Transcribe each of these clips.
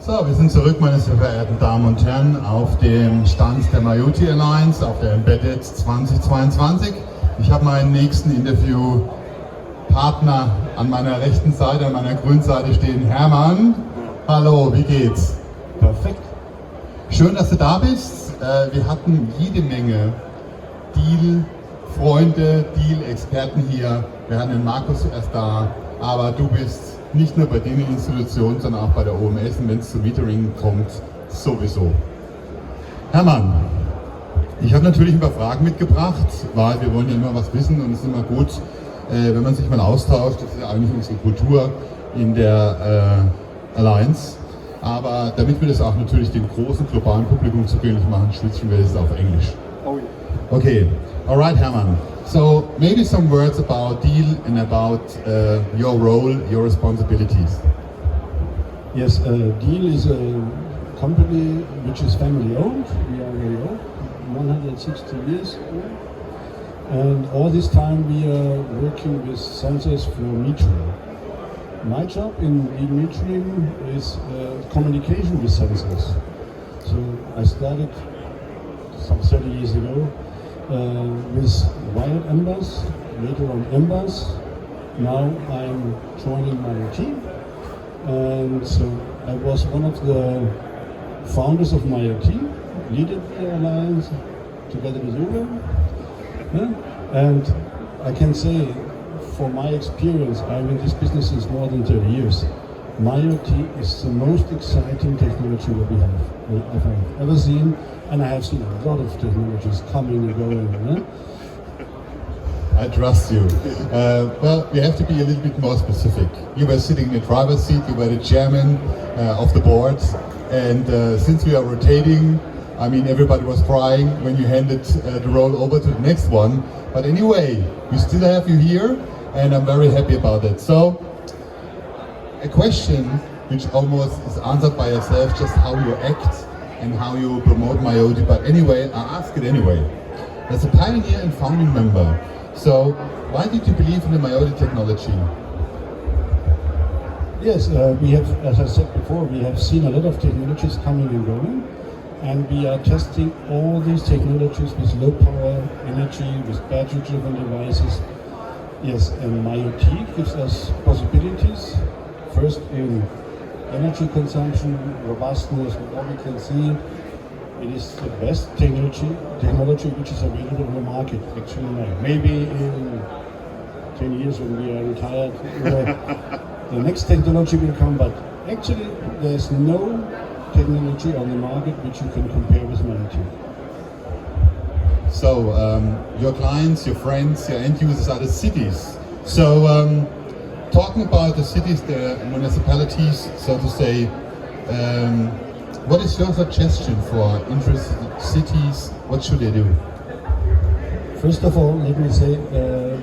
So, wir sind zurück, meine sehr verehrten Damen und Herren, auf dem Stand der Mioty Alliance, auf der Embedded 2022. Ich habe meinen nächsten Interviewpartner an meiner rechten Seite, an meiner grünen Seite stehen. Hermann, hallo, wie geht's? Perfekt. Schön, dass du da bist. Wir hatten jede Menge Diehl-Freunde, Diehl-Experten hier. Wir hatten den Markus zuerst da, aber du bist nicht nur bei den Institutionen, sondern auch bei der OMS und wenn es zu Metering kommt, sowieso. Hermann, ich habe natürlich ein paar Fragen mitgebracht, weil wir wollen ja immer was wissen und es ist immer gut, wenn man sich mal austauscht. Das ist ja eigentlich unsere Kultur in der Alliance. Aber damit wir das auch natürlich dem großen globalen Publikum zugänglich machen, switchen wir es auf Englisch. Oh, yeah. Okay, all right, Hermann. So maybe some words about Diehl and about your role, your responsibilities. Yes, Diehl is a company which is family owned. We are very old, 160 years old. And all this time we are working with sensors for metering. My job in Diehl Metering is communication with sensors. So I started some 30 years ago with wired embers, later on embers. Now I'm joining mioty, and so I was one of the founders of mioty, leaded the alliance together with Uwe. And I can say, for my experience, I'm in this business since more than 30 years. mioty is the most exciting technology that we have ever seen, and I have seen a lot of technologies coming and going. I trust you. Well, we have to be a little bit more specific. You were sitting in the driver's seat, you were the chairman of the board, and since we are rotating, I mean, everybody was crying when you handed the role over to the next one. But anyway, we still have you here, and I'm very happy about that. So, a question which almost is answered by yourself, just how you act and how you promote mioty. But anyway, I ask it anyway. As a pioneer and founding member, so why did you believe in the mioty technology? Yes, we have, as I said before, we have seen a lot of technologies coming and going, and we are testing all these technologies with low power energy, with battery-driven devices. Yes, and mioty gives us possibilities. First in energy consumption, robustness, what we can see, it is the best technology which is available in the market, actually now. Maybe in 10 years when we are retired, the next technology will come, but actually there's no technology on the market which you can compare with mioty. So, your clients, your friends, your end users are the cities. So, talking about the cities, the municipalities, so to say, what is your suggestion for interested cities? What should they do? First of all, let me say,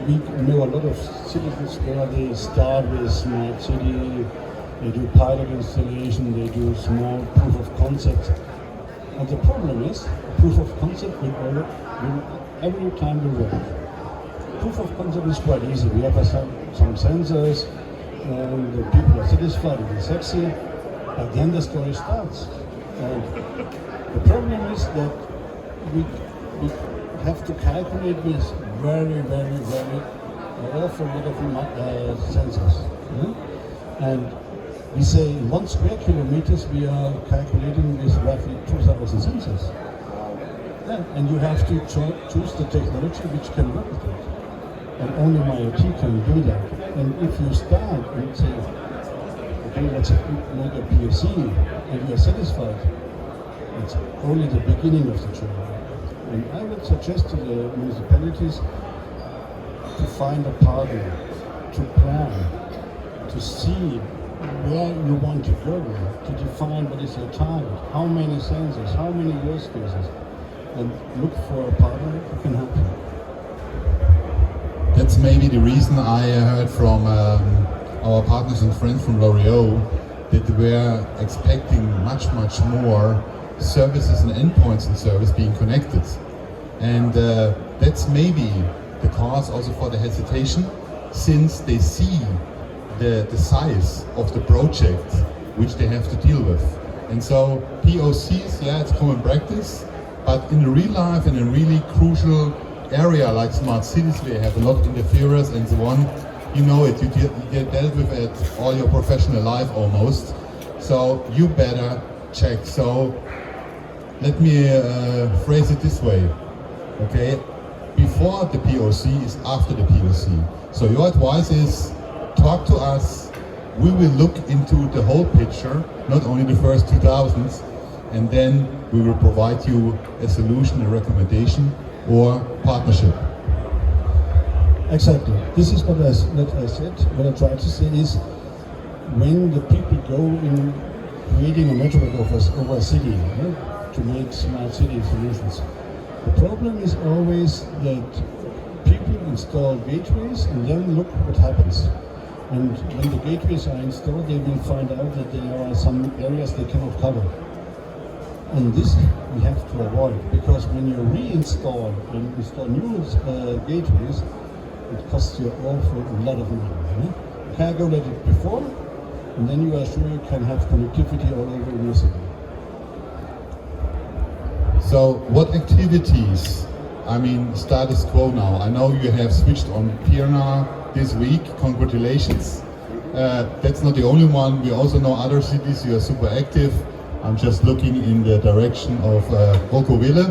we know a lot of cities where they start with smart city, they do pilot installation, they do small proof of concept. And the problem is, proof of concept will every time will work. Proof of concept is quite easy. We have some sensors, and the people are satisfied, it's sexy, but then the story starts. And the problem is that we have to calculate with very awful lot of sensors. And we say in 1 square kilometers we are calculating with roughly 2,000 sensors. Yeah, and you have to choose the technology which can work with it. And only mioty can do that. And if you start and say, okay, let's make a POC, and you are satisfied, it's only the beginning of the journey. And I would suggest to the municipalities to find a partner, to plan, to see where you want to go, to define what is your target, how many sensors, how many use cases, and look for a partner who can help you. That's maybe the reason I heard from our partners and friends from L'Oreal that they were expecting much more services and endpoints in service being connected. And that's maybe the cause also for the hesitation, since they see the size of the project which they have to deal with. And so POCs, yeah, it's common practice, but in real life, in a really crucial area like smart cities, where you have a lot of interference and so on, you know it, you get dealt with it all your professional life almost. So you better check. So let me phrase it this way, okay? Before the POC is after the POC. So your advice is talk to us. We will look into the whole picture, not only the first 2000s, and then we will provide you a solution, a recommendation, or partnership. Exactly. This is what I said. What I tried to say is, when the people go in creating a network over a city, to make smart city solutions, the problem is always that people install gateways and then look what happens. And when the gateways are installed, they will find out that there are some areas they cannot cover. And this we have to avoid, because when you reinstall and install new gateways, it costs you an awful lot of money. You can't go at it before, and then you are sure you can have connectivity all over your city. So what activities, I mean, status quo now? I know you have switched on Pirna this week, congratulations. That's not the only one, we also know other cities, you are super active. I'm just looking in the direction of Rockville,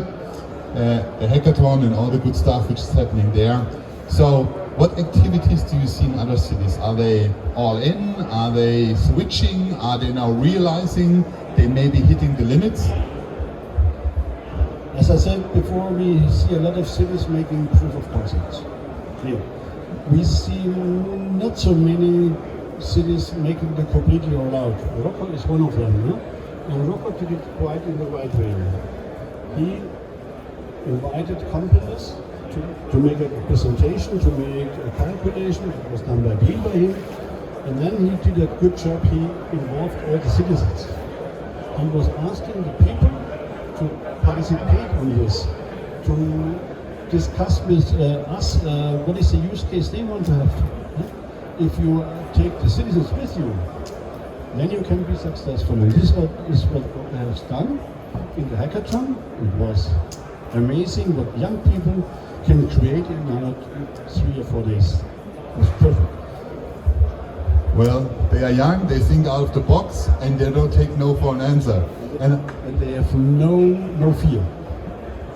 the hackathon and all the good stuff which is happening there. So what activities do you see in other cities? Are they all in? Are they switching? Are they now realizing they may be hitting the limits? As I said before, we see a lot of cities making proof of concepts. Clear. We see not so many cities making the completely rollout. Rocco is one of them, no? And Rocco did it quite in the right way. He invited companies to make a presentation, to make a calculation. It was done by Diehl by him. And then he did a good job. He involved all the citizens and was asking the people to participate on this, to discuss with us what is the use case they want to have. If you take the citizens with you, then you can be successful. And this is what has done in the hackathon. It was amazing what young people can create in about 3 or 4 days. It was perfect. Well, they are young, they think out of the box, and they don't take no for an answer. And they have no fear.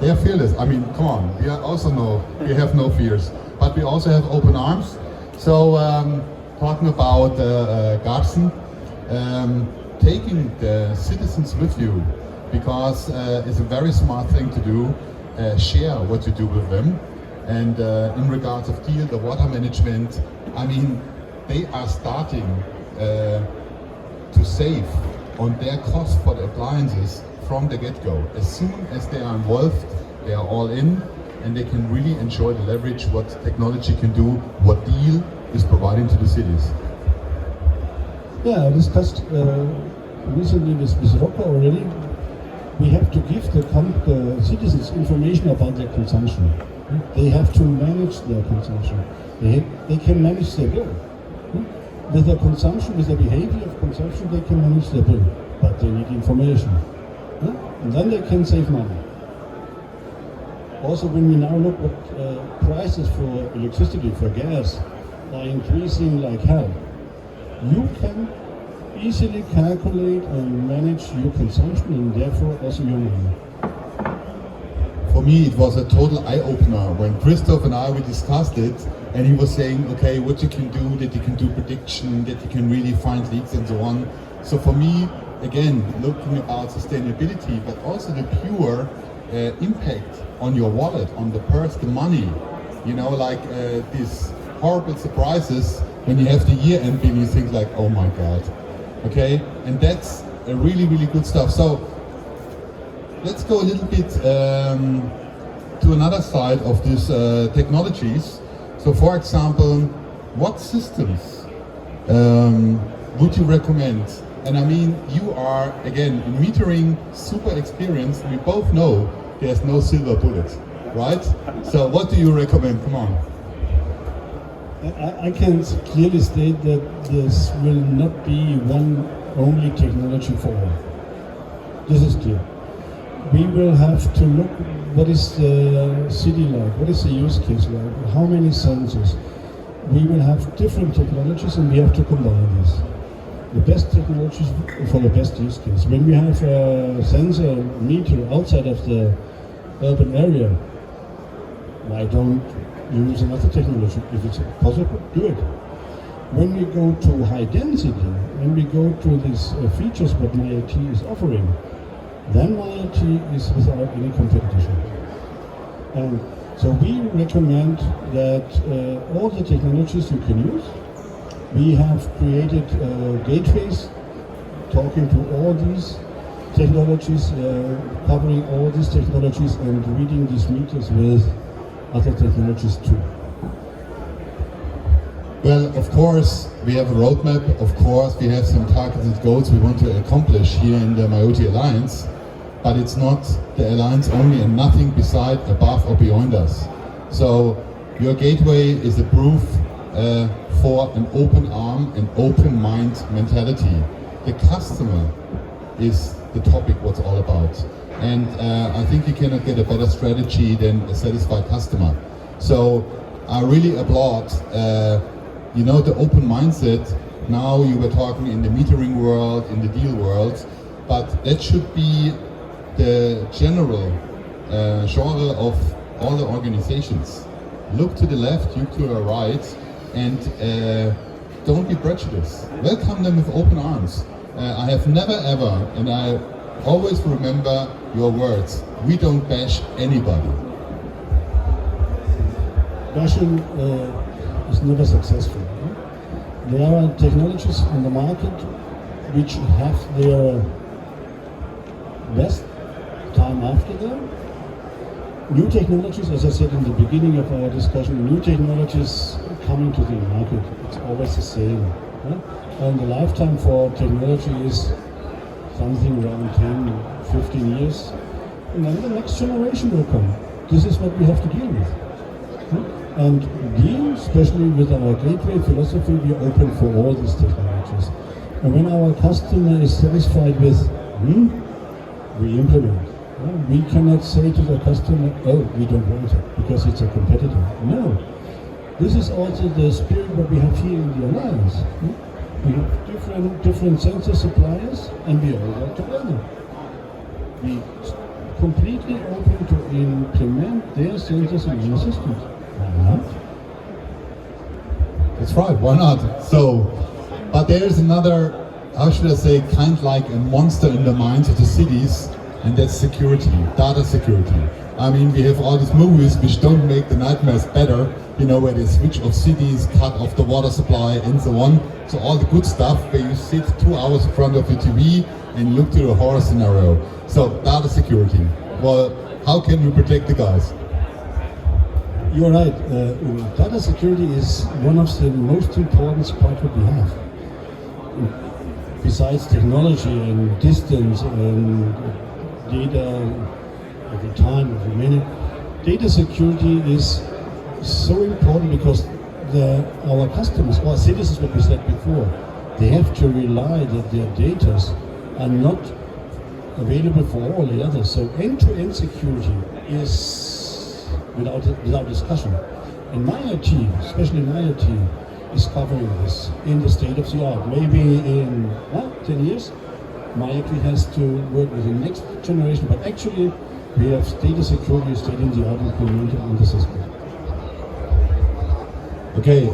They are fearless. I mean, come on, we have no fears, but we also have open arms. So, talking about Garzen, taking the citizens with you, because it's a very smart thing to do. Share what you do with them. And in regards of Diehl, the water management, I mean, they are starting to save on their cost for the appliances from the get-go. As soon as they are involved, they are all in, and they can really enjoy the leverage what technology can do, what Diehl is providing to the cities. Yeah, I discussed recently with Rocco already. We have to give the citizens information about their consumption. They have to manage their consumption. They can manage their bill. With their consumption, with their behavior of consumption, they can manage their bill. But they need information. And then they can save money. Also, when we now look at prices for electricity, for gas, are increasing like hell, you can easily calculate and manage your consumption and therefore also your money. For me, it was a total eye-opener when Christoph and we discussed it, and he was saying, okay, what you can do, that you can do prediction, that you can really find leaks and so on. So for me, again, looking about sustainability, but also the pure impact on your wallet, on the purse, the money, you know, like these horrible surprises when you have the year-end bill, you think like, oh my God, okay? And that's a really, really good stuff. So let's go a little bit to another side of these technologies. So for example, what systems would you recommend? And I mean, you are, again, in metering, super experienced. We both know there's no silver bullet, right? So what do you recommend? Come on. I can clearly state that this will not be one only technology for all. This is clear. We will have to look what is the city like, what is the use case like, how many sensors. We will have different technologies and we have to combine this. The best technologies for the best use case. When we have a sensor meter outside of the urban area, why don't use another technology? If it's possible, do it. When we go to high density, when we go to these features what mioty is offering, then mioty is without any competition. And so we recommend that all the technologies you can use. We have created gateways talking to all these technologies, covering all these technologies and reading these meters with other technologies too. Well, of course, we have a roadmap. Of course, we have some targeted goals we want to accomplish here in the mioty Alliance. But it's not the Alliance only and nothing beside, above or beyond us. So your gateway is a proof for an open arm and open mind mentality. The customer is the topic what's all about. And I think you cannot get a better strategy than a satisfied customer. So I really applaud the open mindset. Now you were talking in the metering world, in the Diehl world, but that should be the general genre of all the organizations. Look to the left, look to the right, and don't be prejudiced. Welcome them with open arms. I have never ever, and I always remember your words, we don't bash anybody. Bashing is never successful. There are technologies on the market which have their best time after them. New technologies, as I said in the beginning of our discussion, new technologies coming to the market, it's always the same. And the lifetime for technology is something around 10, 15 years. And then the next generation will come. This is what we have to deal with. And Diehl, especially with our gateway philosophy, we are open for all these technologies. And when our customer is satisfied with, we implement. We cannot say to the customer, oh, we don't want it because it's a competitor. No. This is also the spirit that we have here in the Alliance. We have different sensor suppliers and we all work together. We completely open to implement their sensors in our systems. Why not? That's right, why not? So, but there's another, how should I say, kind like a monster in the minds of the cities, and that's security, data security. I mean, we have all these movies which don't make the nightmares better, where they switch off cities, cut off the water supply and so on. So all the good stuff where you sit 2 hours in front of your TV and look to the horror scenario. So data security. Well, how can we protect the guys? You're right. Data security is one of the most important parts that we have. Besides technology and distance and data every time, every minute, data security is so important because our customers, our citizens, what we said before, they have to rely that their data are not available for all the others. So end-to-end security is without discussion. And mioty, especially mioty, is covering this in the state of the art. Maybe in 10 years, mioty has to work with the next generation, but actually we have data security state in the art implemented in the system. Okay,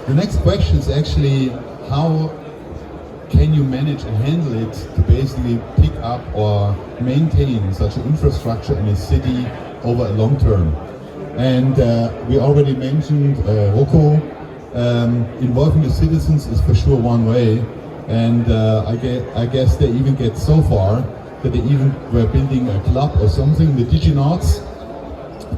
the next question is actually how can you manage and handle it to basically pick up or maintain such an infrastructure in a city over a long term? And we already mentioned Rocco, involving the citizens is for sure one way, and I guess they even get so far that they even were building a club or something, the DigiNauts,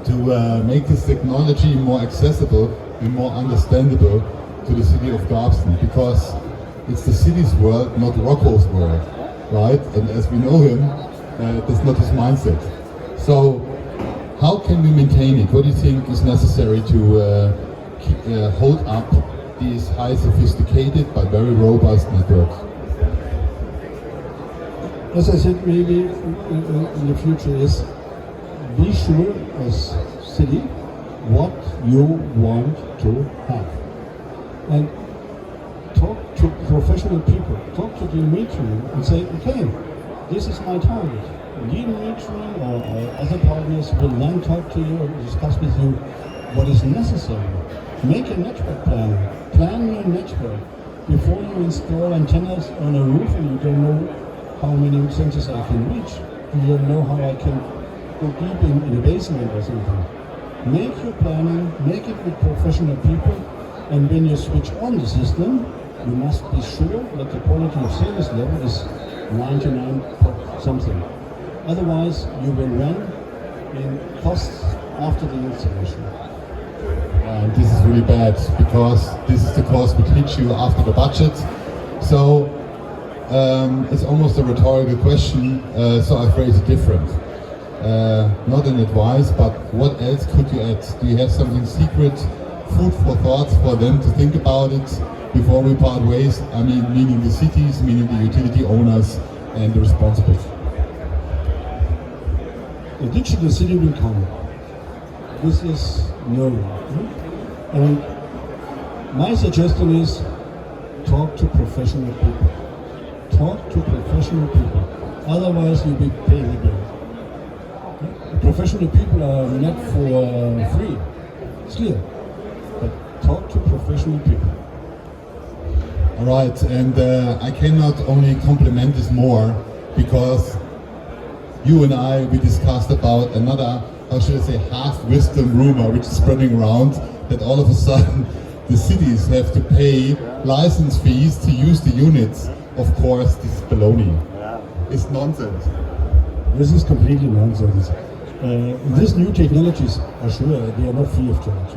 to make this technology more accessible and more understandable to the city of Garbsen, because it's the city's world, not Rocco's world, right? And as we know him, that's not his mindset. So how can we maintain it? What do you think is necessary to hold up these high sophisticated but very robust networks? as I said, maybe in the future is be sure as city what you want to have. And talk to professional people, talk to Diehl Metering and say, okay, this is my target. Diehl Metering or other partners will then talk to you or discuss with you what is necessary. Make a network plan your network. Before you install antennas on a roof and you don't know how many sensors I can reach, you don't know how I can go deep in a basement or something. Make your planning, make it with professional people, and when you switch on the system, you must be sure that the quality of service level is 99 something. Otherwise, you will run in costs after the installation. And this is really bad because this is the cost which hits you after the budget. So it's almost a rhetorical question, so I phrase it different. Not an advice, but what else could you add? Do you have something secret, food for thoughts for them to think about it before we part ways? I mean, meaning the cities, meaning the utility owners and the responsible. The digital city will come. This is known. And my suggestion is talk to professional people. Talk to professional people. Otherwise you'll be paying a bill. Professional people are not for free. It's clear. But talk to professional people. All right, and I cannot only compliment this more because you and I, we discussed about another, how should I say, half-wisdom rumor which is spreading around that all of a sudden the cities have to pay license fees to use the units. Of course, this is baloney. It's nonsense. This is completely nonsense. These new technologies are sure they are not free of charge.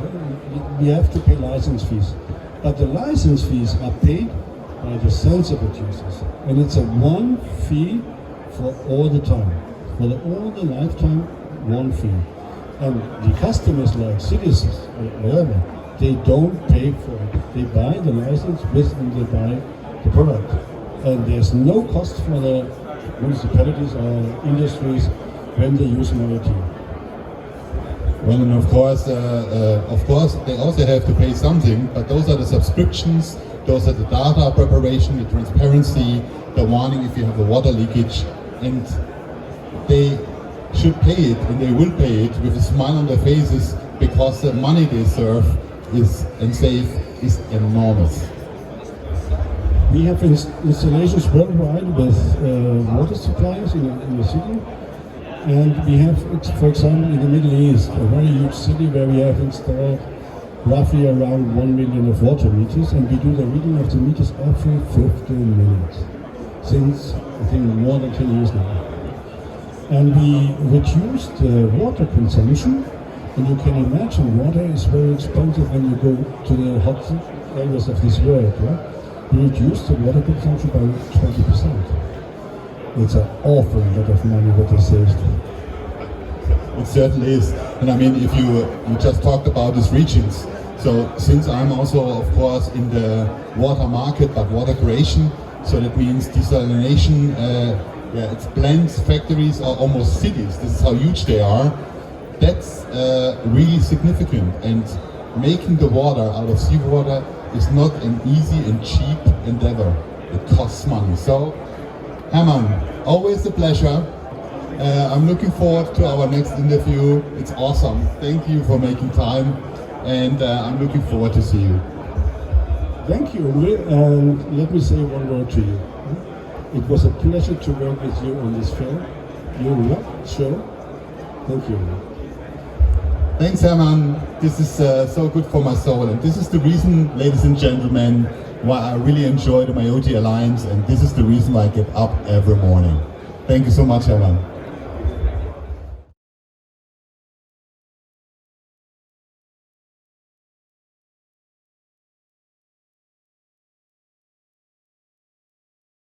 We have to pay license fees. But the license fees are paid by the sensor producers. And it's a one fee for all the time. For all the lifetime, one fee. And the customers like cities or whatever, they don't pay for it. They buy the license with and they buy the product. And there's no cost for the municipalities or industries when they use mioty. Well, and of course, they also have to pay something, but those are the subscriptions, those are the data preparation, the transparency, the warning if you have a water leakage, and they should pay it, and they will pay it with a smile on their faces because the money they serve and save is enormous. We have installations worldwide with water suppliers in the city. And we have, for example, in the Middle East, a very huge city where we have installed roughly around 1 million of water meters, and we do the reading of the meters every 15 minutes, since, I think, more than 10 years now. And we reduced the water consumption, and you can imagine water is very expensive when you go to the hot areas of this world. Yeah? We reduced the water consumption by 20%. It's an awful lot of money what they saved. It certainly is. And I mean, if you just talked about these regions, so since I'm also, of course, in the water market, but water creation, so that means desalination, it's plants, factories, or almost cities. This is how huge they are. That's really significant. And making the water out of seawater is not an easy and cheap endeavor. It costs money. So, Hermann, always a pleasure. I'm looking forward to our next interview. It's awesome. Thank you for making time, and I'm looking forward to see you. Thank you, and let me say one word to you. It was a pleasure to work with you on this film. You rock show. Thank you. Thanks, Hermann. This is so good for my soul, and this is the reason, ladies and gentlemen, why I really enjoy the mioty Alliance, and this is the reason why I get up every morning. Thank you so much, Hermann.